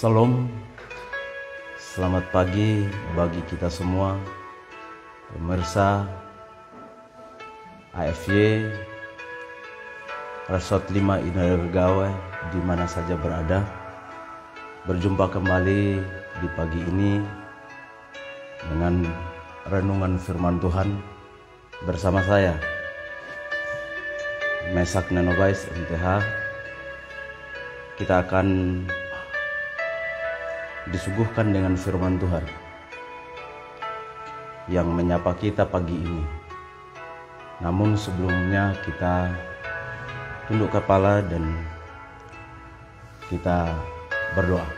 Salam, selamat pagi bagi kita semua, pemirsa AFY Resort 5 Indragawai di mana saja berada. Berjumpa kembali di pagi ini dengan renungan firman Tuhan bersama saya, Mesak Nenobais MTH. Kita akan disuguhkan dengan firman Tuhan yang menyapa kita pagi ini. Namun sebelumnya kita tunduk kepala dan kita berdoa.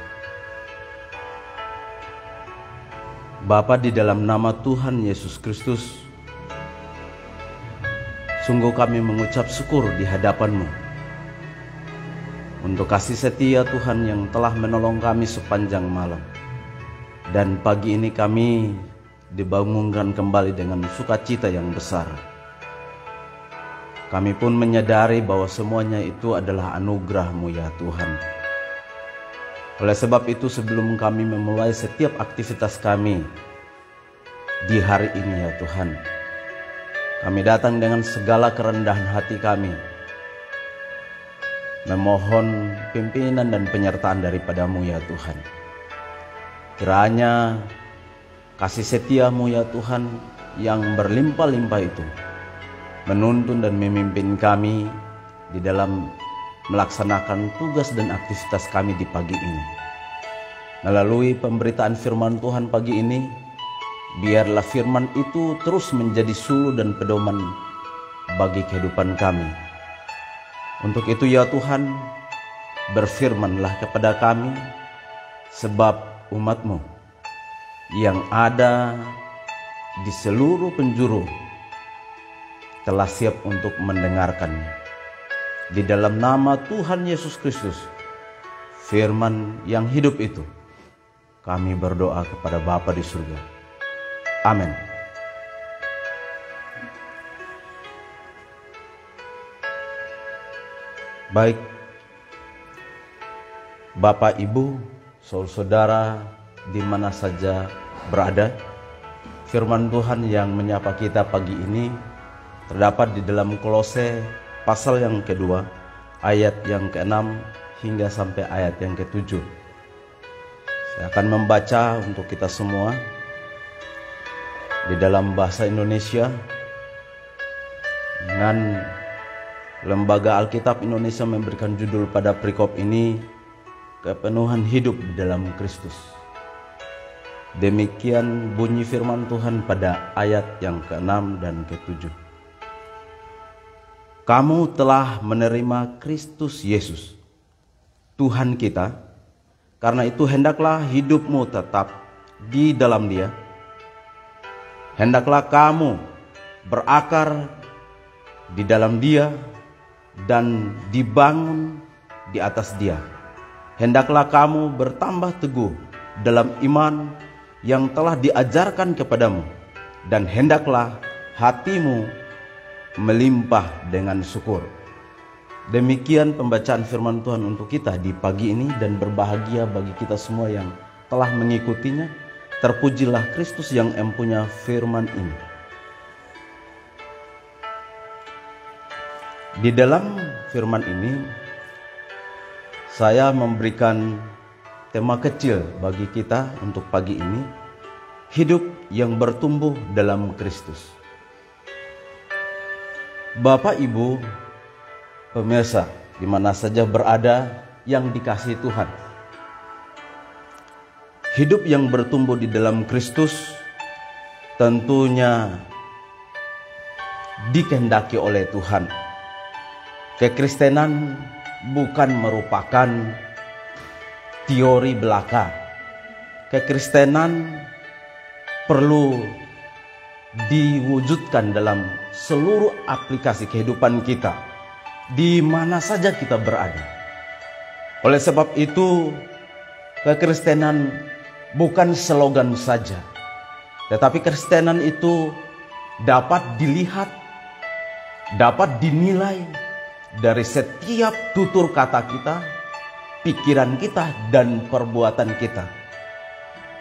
Bapa, di dalam nama Tuhan Yesus Kristus, sungguh kami mengucap syukur di hadapan-Mu untuk kasih setia Tuhan yang telah menolong kami sepanjang malam. Dan pagi ini kami dibangunkan kembali dengan sukacita yang besar. Kami pun menyadari bahwa semuanya itu adalah anugerah-Mu ya Tuhan. Oleh sebab itu, sebelum kami memulai setiap aktivitas kami di hari ini ya Tuhan, kami datang dengan segala kerendahan hati kami, memohon pimpinan dan penyertaan daripada-Mu ya Tuhan. Kiranya kasih setia-Mu ya Tuhan yang berlimpah-limpah itu menuntun dan memimpin kami di dalam melaksanakan tugas dan aktivitas kami di pagi ini. Melalui pemberitaan firman Tuhan pagi ini, biarlah firman itu terus menjadi suluh dan pedoman bagi kehidupan kami. Untuk itu ya Tuhan, berfirmanlah kepada kami, sebab umat-Mu yang ada di seluruh penjuru telah siap untuk mendengarkannya. Di dalam nama Tuhan Yesus Kristus, firman yang hidup itu, kami berdoa kepada Bapa di surga. Amin. Baik, Bapak, Ibu, saudara di mana saja berada, firman Tuhan yang menyapa kita pagi ini terdapat di dalam Kolose pasal yang kedua, ayat yang ke-6 hingga sampai ayat yang ke-7. Saya akan membaca untuk kita semua di dalam bahasa Indonesia dengan Lembaga Alkitab Indonesia memberikan judul pada perikop ini, kepenuhan hidup di dalam Kristus. Demikian bunyi firman Tuhan pada ayat yang ke-6 dan ke-7. Kamu telah menerima Kristus Yesus, Tuhan kita, karena itu hendaklah hidupmu tetap di dalam Dia. Hendaklah kamu berakar di dalam Dia dan dibangun di atas Dia. Hendaklah kamu bertambah teguh dalam iman yang telah diajarkan kepadamu, dan hendaklah hatimu melimpah dengan syukur. Demikian pembacaan firman Tuhan untuk kita di pagi ini, dan berbahagia bagi kita semua yang telah mengikutinya. Terpujilah Kristus yang empunya firman ini. Di dalam firman ini, saya memberikan tema kecil bagi kita untuk pagi ini, hidup yang bertumbuh dalam Kristus. Bapak, Ibu, pemirsa di mana saja berada yang dikasihi Tuhan, hidup yang bertumbuh di dalam Kristus tentunya dikehendaki oleh Tuhan. Kekristenan bukan merupakan teori belaka. Kekristenan perlu diwujudkan dalam seluruh aplikasi kehidupan kita, di mana saja kita berada. Oleh sebab itu, kekristenan bukan slogan saja, tetapi kekristenan itu dapat dilihat, dapat dinilai dari setiap tutur kata kita, pikiran kita dan perbuatan kita.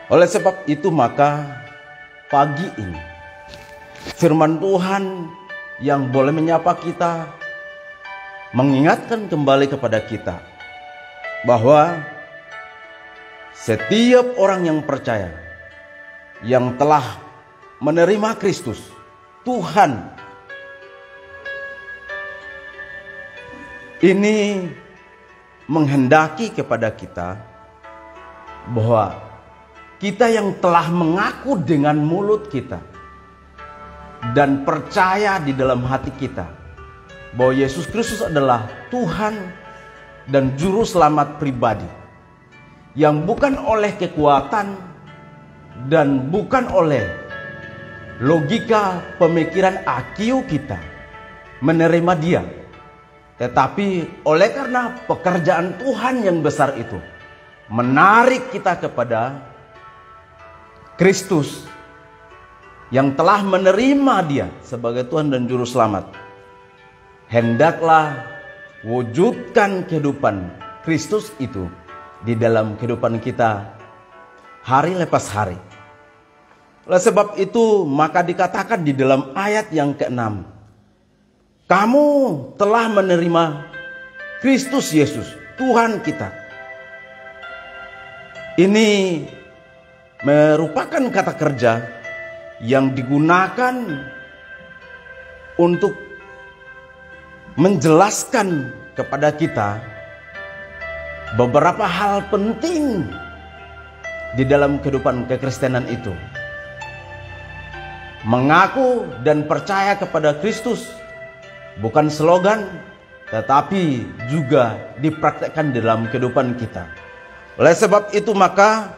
Oleh sebab itu maka pagi ini firman Tuhan yang boleh menyapa kita, mengingatkan kembali kepada kita bahwa setiap orang yang percaya, yang telah menerima Kristus, Tuhan, ini menghendaki kepada kita bahwa kita yang telah mengaku dengan mulut kita dan percaya di dalam hati kita bahwa Yesus Kristus adalah Tuhan dan Juru Selamat pribadi, yang bukan oleh kekuatan dan bukan oleh logika pemikiran IQ kita menerima Dia, tetapi oleh karena pekerjaan Tuhan yang besar itu menarik kita kepada Kristus yang telah menerima Dia sebagai Tuhan dan Juru Selamat. Hendaklah wujudkan kehidupan Kristus itu di dalam kehidupan kita hari lepas hari. Oleh sebab itu maka dikatakan di dalam ayat yang ke-6, kamu telah menerima Kristus Yesus, Tuhan kita. Ini merupakan kata kerja yang digunakan untuk menjelaskan kepada kita beberapa hal penting di dalam kehidupan kekristenan itu. Mengaku dan percaya kepada Kristus bukan slogan, tetapi juga dipraktekkan dalam kehidupan kita. Oleh sebab itu maka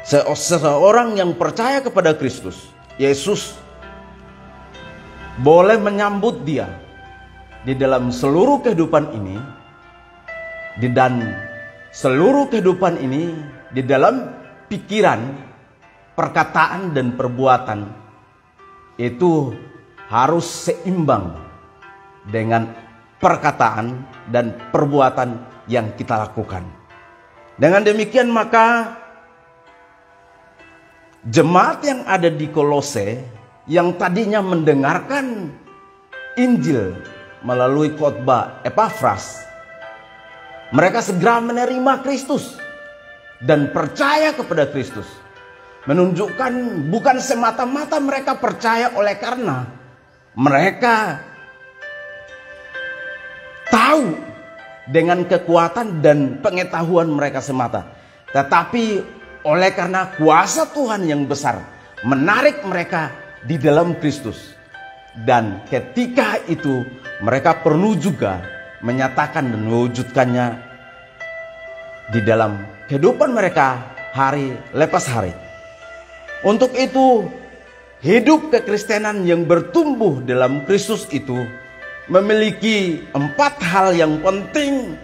seseorang yang percaya kepada Kristus Yesus boleh menyambut Dia di dalam seluruh kehidupan ini, dan seluruh kehidupan ini di dalam pikiran, perkataan dan perbuatan itu harus seimbang dengan perkataan dan perbuatan yang kita lakukan. Dengan demikian maka jemaat yang ada di Kolose yang tadinya mendengarkan Injil melalui khotbah Epafras, mereka segera menerima Kristus dan percaya kepada Kristus. Menunjukkan bukan semata-mata mereka percaya oleh karena mereka tahu dengan kekuatan dan pengetahuan mereka semata, tetapi oleh karena kuasa Tuhan yang besar menarik mereka di dalam Kristus. Dan ketika itu mereka perlu juga menyatakan dan mewujudkannya di dalam kehidupan mereka hari lepas hari. Untuk itu hidup kekristenan yang bertumbuh dalam Kristus itu memiliki 4 hal yang penting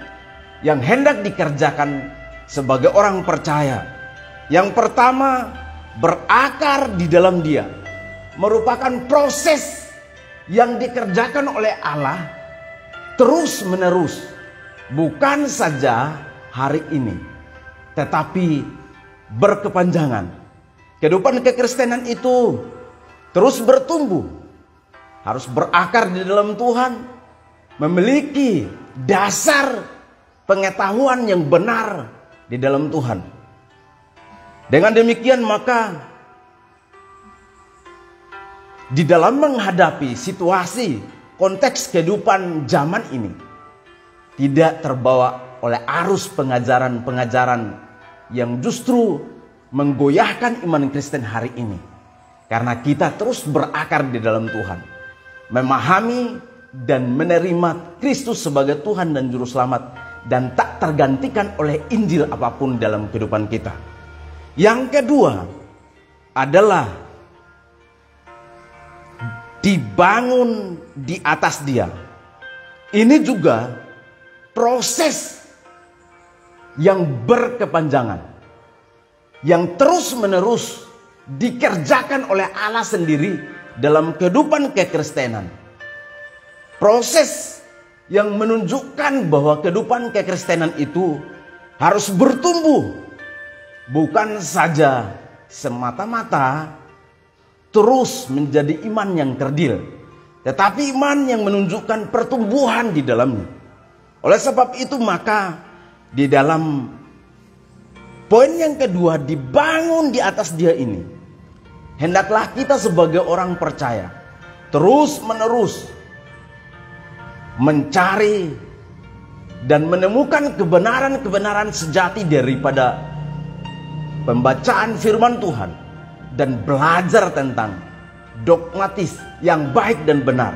yang hendak dikerjakan sebagai orang percaya. Yang pertama, berakar di dalam Dia, merupakan proses yang dikerjakan oleh Allah terus menerus, bukan saja hari ini, tetapi berkepanjangan. Kehidupan kekristenan itu terus bertumbuh, harus berakar di dalam Tuhan, memiliki dasar pengetahuan yang benar di dalam Tuhan. Dengan demikian maka di dalam menghadapi situasi konteks kehidupan zaman ini tidak terbawa oleh arus pengajaran-pengajaran yang justru menggoyahkan iman Kristen hari ini. Karena kita terus berakar di dalam Tuhan, memahami dan menerima Kristus sebagai Tuhan dan Juru Selamat, dan tak tergantikan oleh Injil apapun dalam kehidupan kita. Yang kedua adalah dibangun di atas Dia. Ini juga proses yang berkepanjangan, yang terus menerus dikerjakan oleh Allah sendiri dalam kehidupan kekristenan. Proses yang menunjukkan bahwa kehidupan kekristenan itu harus bertumbuh, bukan saja semata-mata terus menjadi iman yang kerdil, tetapi iman yang menunjukkan pertumbuhan di dalamnya. Oleh sebab itu maka di dalam poin yang kedua, dibangun di atas dia ini, hendaklah kita sebagai orang percaya terus menerus mencari dan menemukan kebenaran-kebenaran sejati daripada pembacaan firman Tuhan dan belajar tentang dogmatis yang baik dan benar.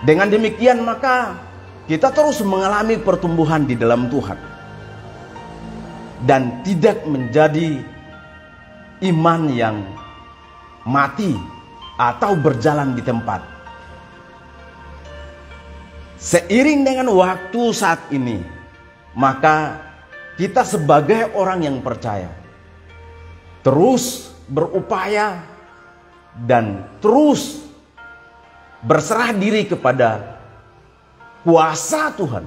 Dengan demikian maka kita terus mengalami pertumbuhan di dalam Tuhan dan tidak menjadi iman yang mati atau berjalan di tempat. Seiring dengan waktu saat ini, maka kita sebagai orang yang percaya terus berupaya dan terus berserah diri kepada kuasa Tuhan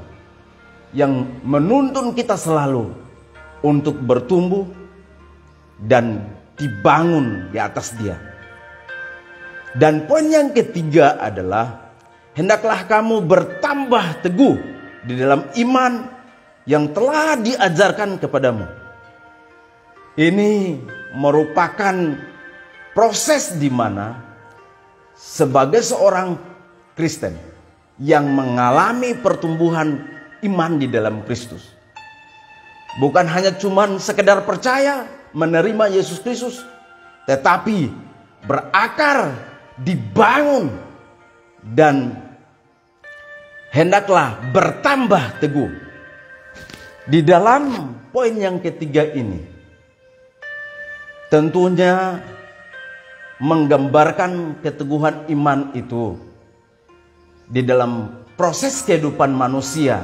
yang menuntun kita selalu untuk bertumbuh dan dibangun di atas dia. Dan poin yang ketiga adalah hendaklah kamu bertambah teguh di dalam iman yang telah diajarkan kepadamu. Ini merupakan proses di mana sebagai seorang Kristen yang mengalami pertumbuhan iman di dalam Kristus, bukan hanya cuman sekedar percaya menerima Yesus Kristus, tetapi berakar, dibangun, dan hendaklah bertambah teguh. Di dalam poin yang ketiga ini tentunya menggambarkan keteguhan iman itu di dalam proses kehidupan manusia.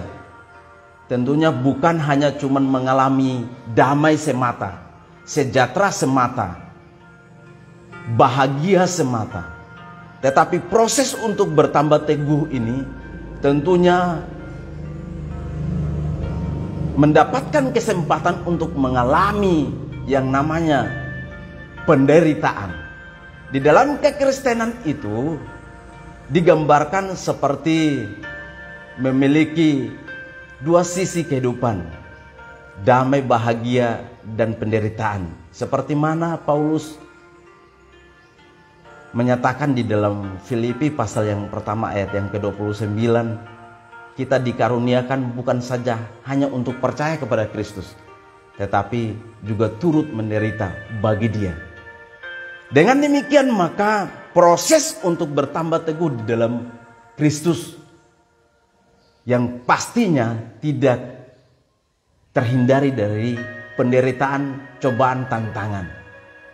Tentunya bukan hanya cuma mengalami damai semata, sejahtera semata, bahagia semata, tetapi proses untuk bertambah teguh ini tentunya mendapatkan kesempatan untuk mengalami yang namanya penderitaan. Di dalam kekristenan itu digambarkan seperti memiliki dua sisi kehidupan, damai, bahagia, dan penderitaan. Seperti mana Paulus menyatakan di dalam Filipi pasal yang pertama ayat yang ke-29, kita dikaruniakan bukan saja hanya untuk percaya kepada Kristus, tetapi juga turut menderita bagi dia. Dengan demikian maka proses untuk bertambah teguh di dalam Kristus yang pastinya tidak terhindari dari penderitaan, cobaan, tantangan.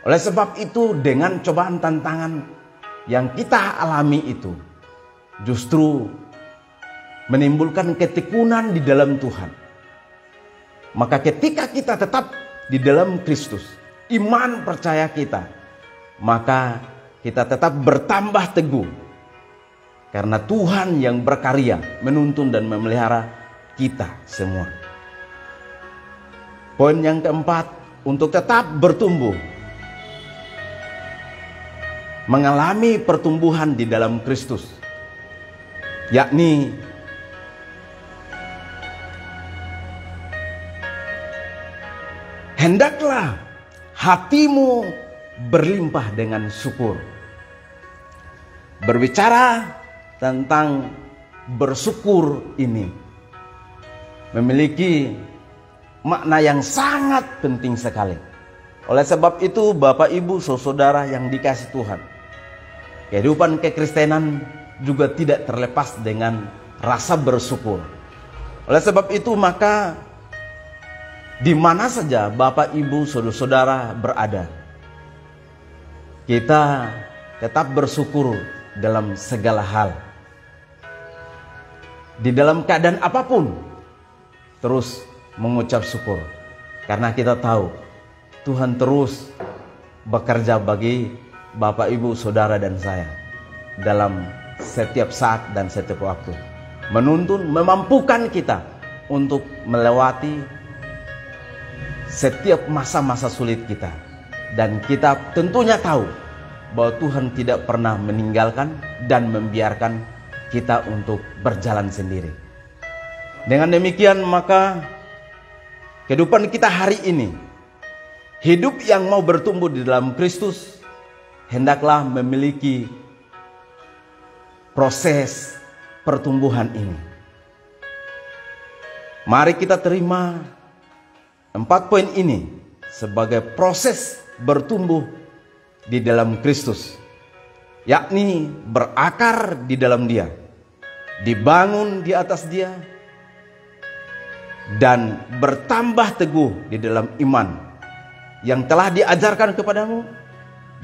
Oleh sebab itu dengan cobaan tantangan yang kita alami itu justru menimbulkan ketekunan di dalam Tuhan. Maka ketika kita tetap di dalam Kristus, iman percaya kita, maka kita tetap bertambah teguh. Karena Tuhan yang berkarya menuntun dan memelihara kita semua. Poin yang keempat, untuk tetap bertumbuh, mengalami pertumbuhan di dalam Kristus, yakni hendaklah hatimu berlimpah dengan syukur. Berbicara tentang bersyukur ini memiliki makna yang sangat penting sekali. Oleh sebab itu Bapak Ibu saudara yang dikasihi Tuhan, kehidupan kekristenan juga tidak terlepas dengan rasa bersyukur. Oleh sebab itu maka di mana saja Bapak Ibu saudara berada, kita tetap bersyukur dalam segala hal. Di dalam keadaan apapun terus mengucap syukur, karena kita tahu Tuhan terus bekerja bagi Bapak Ibu saudara dan saya dalam setiap saat dan setiap waktu. menuntun, memampukan kita untuk melewati setiap masa-masa sulit kita. Dan kita tentunya tahu bahwa Tuhan tidak pernah meninggalkan dan membiarkan kita untuk berjalan sendiri. Dengan demikian maka kehidupan kita hari ini, hidup yang mau bertumbuh di dalam Kristus, hendaklah memiliki proses pertumbuhan ini. Mari kita terima 4 poin ini sebagai proses bertumbuh di dalam Kristus, yakni berakar di dalam Dia, dibangun di atas Dia, dan bertambah teguh di dalam iman yang telah diajarkan kepadamu,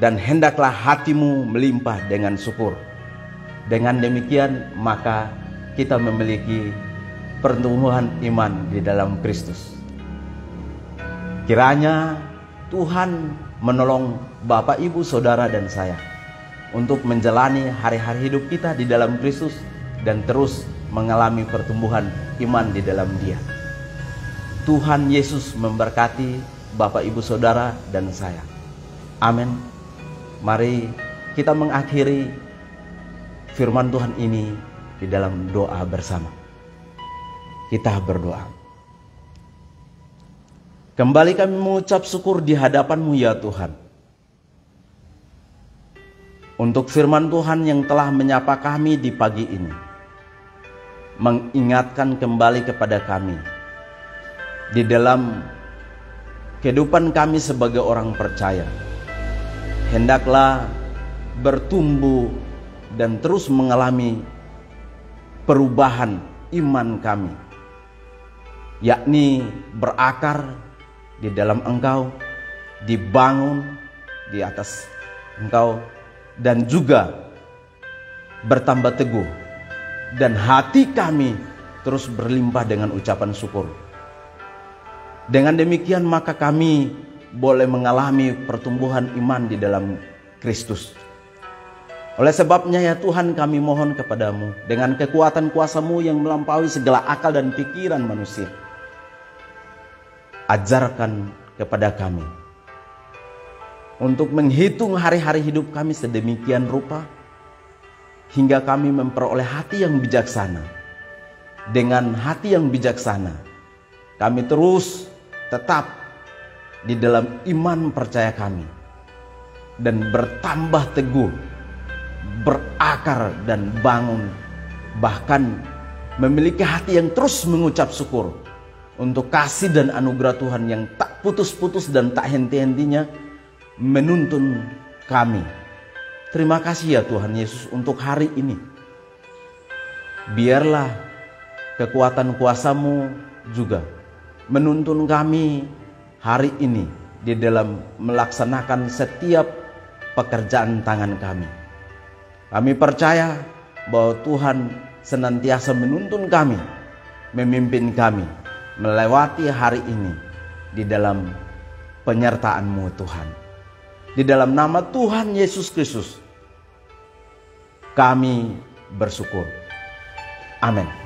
dan hendaklah hatimu melimpah dengan syukur. Dengan demikian maka kita memiliki pertumbuhan iman di dalam Kristus. Kiranya Tuhan menolong Bapak, Ibu, Saudara, dan saya untuk menjalani hari-hari hidup kita di dalam Kristus dan terus mengalami pertumbuhan iman di dalam Dia. Tuhan Yesus memberkati Bapak, Ibu, Saudara, dan saya. Amin. Mari kita mengakhiri firman Tuhan ini di dalam doa bersama. Kita berdoa. Kembali kami mengucap syukur di hadapan-Mu ya Tuhan, untuk firman Tuhan yang telah menyapa kami di pagi ini, mengingatkan kembali kepada kami di dalam kehidupan kami sebagai orang percaya, hendaklah bertumbuh dan terus mengalami perubahan iman kami, yakni berakar di dalam Engkau, dibangun di atas Engkau, dan juga bertambah teguh, dan hati kami terus berlimpah dengan ucapan syukur. Dengan demikian maka kami boleh mengalami pertumbuhan iman di dalam Kristus. Oleh sebabnya ya Tuhan, kami mohon kepadamu dengan kekuatan kuasa-Mu yang melampaui segala akal dan pikiran manusia, ajarkan kepada kami untuk menghitung hari-hari hidup kami sedemikian rupa hingga kami memperoleh hati yang bijaksana. Dengan hati yang bijaksana kami terus tetap di dalam iman percaya kami dan bertambah teguh, berakar dan bangun, bahkan memiliki hati yang terus mengucap syukur untuk kasih dan anugerah Tuhan yang tak putus-putus dan tak henti-hentinya menuntun kami. Terima kasih ya Tuhan Yesus untuk hari ini. Biarlah kekuatan kuasa-Mu juga menuntun kami hari ini di dalam melaksanakan setiap pekerjaan tangan kami. Kami percaya bahwa Tuhan senantiasa menuntun kami, memimpin kami melewati hari ini di dalam penyertaan-Mu Tuhan. Di dalam nama Tuhan Yesus Kristus kami bersyukur. Amin.